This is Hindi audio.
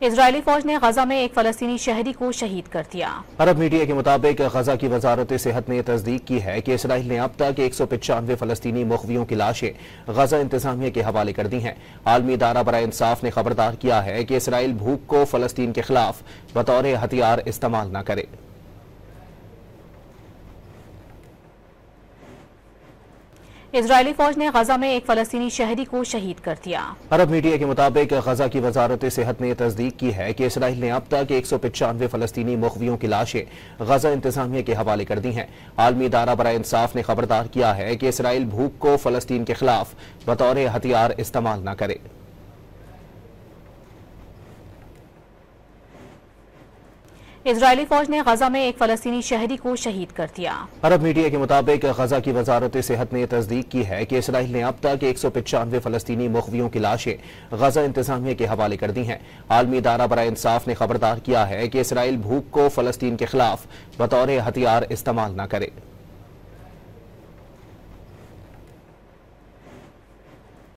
इजरायली फौज ने गजा में एक फलस्तीनी शहरी को शहीद कर दिया। अरब मीडिया के मुताबिक गजा की वजारत सेहत ने तस्दीक की है कि इसराइल ने अब तक 195 फलस्तीनी मुखबियों की लाशें गजा इंतजामिया के हवाले कर दी हैं। आलमी इदारा बराए इंसाफ ने खबरदार किया है कि इसराइल भूख को फलस्तीन के खिलाफ बतौर हथियार इस्तेमाल न करे। इजरायली फौज ने गजा में एक फलस्तीनी शहरी को शहीद कर दिया। अरब मीडिया के मुताबिक गजा की वजारत सेहत ने तस्दीक की है कि इसराइल ने अब तक 195 फलस्तीनी मुखबियों की लाशें गजा इंतजामिया के हवाले कर दी हैं। आलमी इदारा बराए इंसाफ ने खबरदार किया है कि इसराइल भूख को फलस्तीन के खिलाफ बतौर हथियार इस्तेमाल न करे। इजरायली फौज ने गजा में एक फलस्तीनी शहरी को शहीद कर दिया। अरब मीडिया के मुताबिक गजा की वजारत सेहत ने तस्दीक की है कि इसराइल ने अब तक 195 फलस्तीनी मुखबियों की लाशें गजा इंतजामिया के हवाले कर दी हैं। आलमी इदारा बराए इंसाफ ने खबरदार किया है कि इसराइल भूख को फलस्तीन के खिलाफ बतौर हथियार इस्तेमाल न करे।